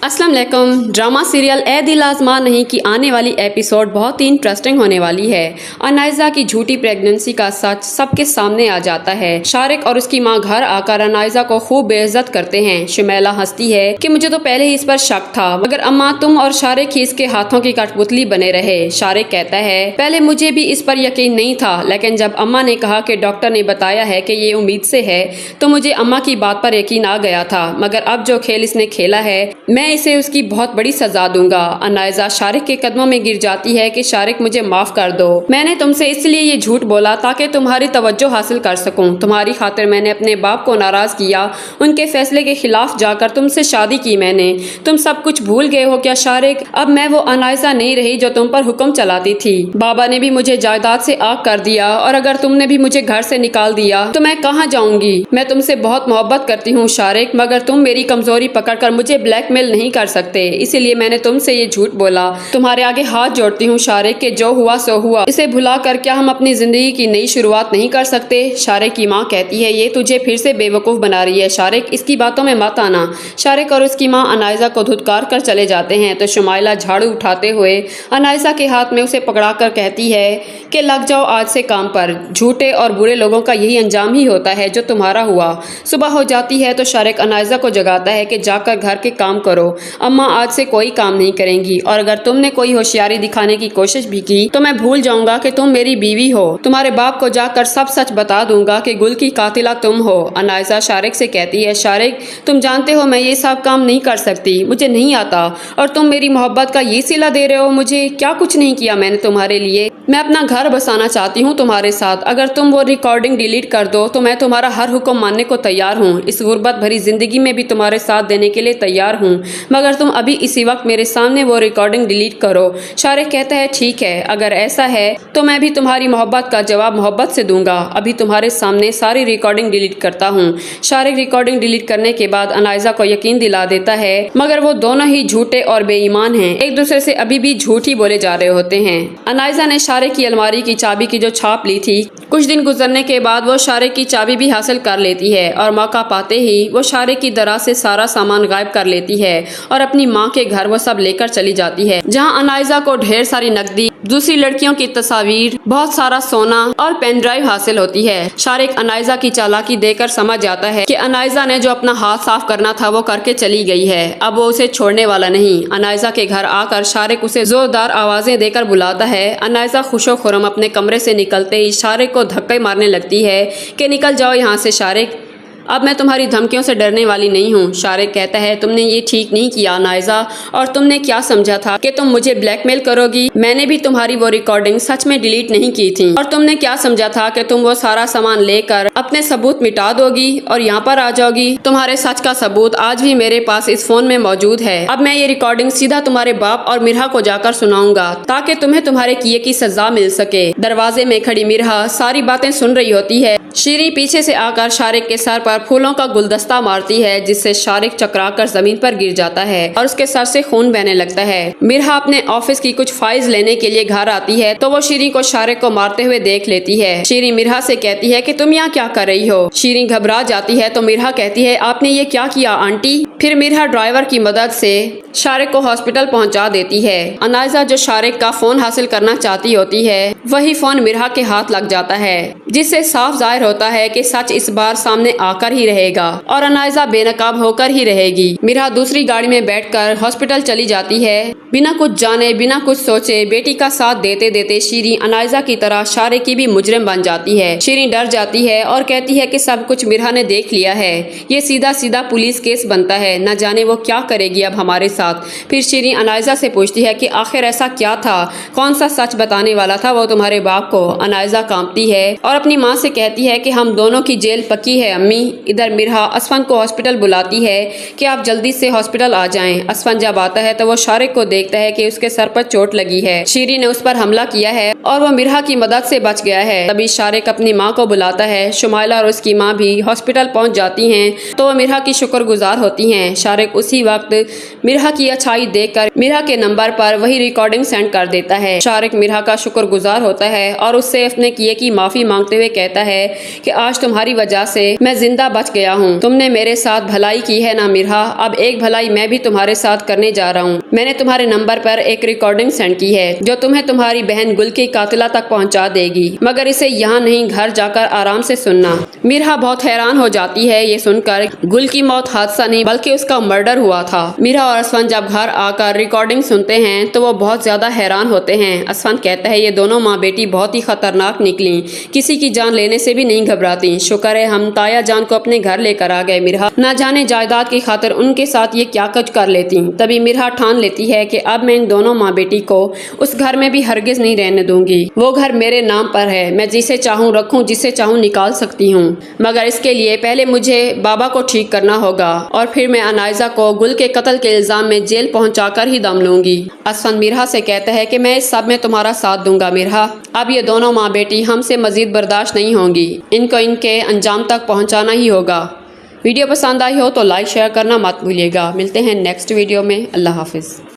अस्सलाम वालेकुम। Drama serial ए दिल आज़मा नहीं की आने वाली एपिसोड बहुत ही इंटरेस्टिंग होने वाली है। अनायजा की झूठी प्रेगनेंसी का सच सबके सामने आ जाता है। शारिक और उसकी माँ घर आकर अनायजा को खूब बेइज्जत करते हैं। शुमैला हंसती है कि मुझे तो पहले ही इस पर शक था, मगर अम्मा तुम और शारिक ही इसके हाथों की कठपुतली बने रहे। शारिक कहता है पहले मुझे भी इस पर यकीन नहीं था, लेकिन जब अम्मा ने कहा कि डॉक्टर ने बताया है कि ये उम्मीद से है तो मुझे अम्मा की बात पर यकीन आ गया था। मगर अब जो खेल इसने खेला है मैं इसे उसकी बहुत बड़ी सजा दूंगा। अनायजा शारिक के कदमों में गिर जाती है कि शारिक मुझे माफ कर दो, मैंने तुमसे इसलिए ये झूठ बोला ताकि तुम्हारी तवज्जो हासिल कर सकूं। तुम्हारी खातिर मैंने अपने बाप को नाराज किया, उनके फैसले के खिलाफ जाकर तुमसे शादी की मैंने। तुम सब कुछ भूल गए हो क्या शारिक? अब मैं वो अनायजा नहीं रही जो तुम पर हुक्म चलाती थी। बाबा ने भी मुझे जायदाद से आग कर दिया और अगर तुमने भी मुझे घर से निकाल दिया तो मैं कहाँ जाऊंगी? मैं तुमसे बहुत मोहब्बत करती हूँ शारिक, मगर तुम मेरी कमजोरी पकड़कर मुझे ब्लैकमेल नहीं कर सकते, इसीलिए मैंने तुमसे ये झूठ बोला। तुम्हारे आगे हाथ जोड़ती हूँ शारिक के जो हुआ सो हुआ, इसे भुला कर क्या हम अपनी जिंदगी की नई शुरुआत नहीं कर सकते? शारिक की माँ कहती है ये तुझे फिर से बेवकूफ बना रही है शारिक, इसकी बातों में मत आना। शारिक और उसकी माँ अनायजा को धुतकार कर चले जाते हैं तो शुमाइला झाड़ू उठाते हुए अनायजा के हाथ में उसे पकड़ा कर कहती है कि लग जाओ आज से काम पर, झूठे और बुरे लोगों का यही अंजाम ही होता है जो तुम्हारा हुआ। सुबह हो जाती है तो शारिक अनायजा को जगाता है कि जाकर घर के काम करो, अम्मा आज से कोई काम नहीं करेंगी और अगर तुमने कोई होशियारी दिखाने की कोशिश भी की तो मैं भूल जाऊंगा कि तुम मेरी बीवी हो। तुम्हारे बाप को जाकर सब सच बता दूंगा कि गुल की कातिला तुम हो। अनायजा शारिक से कहती है शारिक तुम जानते हो मैं ये सब काम नहीं कर सकती, मुझे नहीं आता, और तुम मेरी मोहब्बत का ये सिला दे रहे हो मुझे? क्या कुछ नहीं किया मैंने तुम्हारे लिए? मैं अपना घर बसाना चाहती हूँ तुम्हारे साथ, अगर तुम वो रिकॉर्डिंग डिलीट कर दो तो मैं तुम्हारा हर हुक्म मानने को तैयार हूँ। इस गुर्बत भरी जिंदगी में भी तुम्हारे साथ देने के लिए तैयार हूँ, मगर तुम अभी इसी वक्त मेरे सामने वो रिकॉर्डिंग डिलीट करो। शारिक कहता है ठीक है, अगर ऐसा है तो मैं भी तुम्हारी मोहब्बत का जवाब मोहब्बत से दूंगा, अभी तुम्हारे सामने सारी रिकॉर्डिंग डिलीट करता हूँ। शारिक रिकॉर्डिंग डिलीट करने के बाद अनायजा को यकीन दिला देता है, मगर वो दोनों ही झूठे और बेईमान हैं, एक दूसरे से अभी भी झूठ ही बोले जा रहे होते हैं। अनायजा ने शारिक की अलमारी की चाबी की जो छाप ली थी, कुछ दिन गुजरने के बाद वो शारिक की चाबी भी हासिल कर लेती है और मौका पाते ही वो शारिक की दराज से सारा सामान गायब कर लेती है और अपनी माँ के घर वो सब लेकर चली जाती है, जहाँ अनायजा को ढेर सारी नकदी, दूसरी लड़कियों की तस्वीर, बहुत सारा सोना और पेन ड्राइव हासिल होती है। शारिक अनायजा की चालाकी देकर समझ जाता है कि अनायजा ने जो अपना हाथ साफ करना था वो करके चली गई है, अब वो उसे छोड़ने वाला नहीं। अनायजा के घर आकर शारिक उसे जोरदार आवाजें देकर बुलाता है। अनायजा खुशो खुरम अपने कमरे से निकलते ही शारिक को धक्के मारने लगती है कि निकल जाओ यहाँ से शारिक, अब मैं तुम्हारी धमकियों से डरने वाली नहीं हूँ। शारिक कहता है तुमने ये ठीक नहीं किया अनायजा, और तुमने क्या समझा था कि तुम मुझे ब्लैकमेल करोगी? मैंने भी तुम्हारी वो रिकॉर्डिंग सच में डिलीट नहीं की थी, और तुमने क्या समझा था कि तुम वो सारा सामान लेकर अपने सबूत मिटा दोगी और यहाँ पर आ जाओगी? तुम्हारे सच का सबूत आज भी मेरे पास इस फोन में मौजूद है। अब मैं ये रिकॉर्डिंग सीधा तुम्हारे बाप और मिरहा को जाकर सुनाऊंगा ताकि तुम्हें तुम्हारे किए की सजा मिल सके। दरवाजे में खड़ी मिरहा सारी बातें सुन रही होती है। शीरी पीछे से आकर शारिक के सर पर फूलों का गुलदस्ता मारती है, जिससे शारिक चकराकर जमीन पर गिर जाता है और उसके सर से खून बहने लगता है। मिरहा अपने ऑफिस की कुछ फाइल्स लेने के लिए घर आती है तो वो शीरी को शारिक को मारते हुए देख लेती है। शीरी मिरहा से कहती है कि तुम यहाँ क्या कर रही हो? शीरी घबरा जाती है तो मिरहा कहती है आपने ये क्या किया आंटी? फिर मिरहा ड्राइवर की मदद से शारिक को हॉस्पिटल पहुंचा देती है। अनायजा जो शारिक का फोन हासिल करना चाहती होती है, वही फोन मिरहा के हाथ लग जाता है, जिससे साफ जाहिर होता है कि सच इस बार सामने आकर ही रहेगा और अनायजा बेनकाब होकर ही रहेगी। मिरहा दूसरी गाड़ी में बैठकर हॉस्पिटल चली जाती है। बिना कुछ जाने बिना कुछ सोचे बेटी का साथ देते देते शीरी अनायजा की तरह शारिक की भी मुजरिम बन जाती है। शीरी डर जाती है और कहती है कि सब कुछ मिरहा ने देख लिया है, ये सीधा सीधा पुलिस केस बनता है, न जाने वो क्या करेगी अब हमारे साथ। फिर शीरी अनायजा से पूछती है कि आखिर ऐसा क्या था, कौन सा सच बताने वाला था वो तुम्हारे बाप को? अनायजा कांपती है और अपनी माँ से कहती है कि हम दोनों की जेल पक्की है अम्मी। इधर मिरहा असफन को हॉस्पिटल बुलाती है कि आप जल्दी से हॉस्पिटल आ जाएं। असफन जब आता है तो वो शारिक को देखता है कि उसके सर पर चोट लगी है, शीरी ने उस पर हमला किया है और वो मिरहा की मदद से बच गया है। तभी शारिक अपनी माँ को बुलाता है। शुमाइला और उसकी माँ भी हॉस्पिटल पहुँच जाती हैं तो वो मिरहा की शुक्रगुजार होती हैं। हैं। शारिक उसी वक्त मिरहा की अच्छाई देखकर मिरहा के नंबर पर वही रिकॉर्डिंग सेंड कर देता है। शारिक मिरहा का शुक्रगुजार होता है और उससे अपने किए की माफी मांगते हुए कहता है कि आज तुम्हारी वजह से मैं जिंदा बच गया हूँ। तुमने मेरे साथ भलाई की है ना मिरहा, अब एक भलाई मैं भी तुम्हारे साथ करने जा रहा हूँ। मैंने तुम्हारे नंबर पर एक रिकॉर्डिंग सेंड की है जो तुम्हें तुम्हारी बहन गुल की कातिला तक पहुँचा देगी, मगर इसे यहाँ नहीं, घर जाकर आराम से सुनना। मिरहा बहुत हैरान हो जाती है ये सुनकर। गुल की मौत हादसा नहीं बल्कि उसका मर्डर हुआ था। मिरहा और असफन जब घर आकर रिकॉर्डिंग सुनते हैं तो वो बहुत ज्यादा हैरान होते हैं। असफन कहता है ये दोनों माँ बेटी बहुत ही खतरनाक निकली, किसी की जान लेने से भी नहीं घबराती। शुक्र है हम ताया जान को अपने घर लेकर आ गए। मिरहा न जाने जायदाद की खातिर उनके साथ ये क्या कुछ कर लेती। तभी मिरहा ठान लेती है कि अब मैं इन दोनों माँ बेटी को उस घर में भी हरगिज नहीं रहने दूंगी। वो घर मेरे नाम पर है, मैं जिसे चाहूँ रखूँ, जिसे चाहूँ निकाल सकती हूँ, मगर इसके लिए पहले मुझे बाबा को ठीक करना होगा और फिर मैं अनाइजा को गुल के कत्ल के इल्जाम में जेल पहुंचाकर ही दम लूंगी। असफन मिरहा से कहता है कि मैं इस सब में तुम्हारा साथ दूंगा मिरहा, अब ये दोनों माँ बेटी हमसे मजीद बर्दाश्त नहीं होंगी, इनको इनके अंजाम तक पहुंचाना ही होगा। वीडियो पसंद आई हो तो लाइक शेयर करना मत भूलिएगा। मिलते हैं नेक्स्ट वीडियो में। अल्लाह हाफिज़।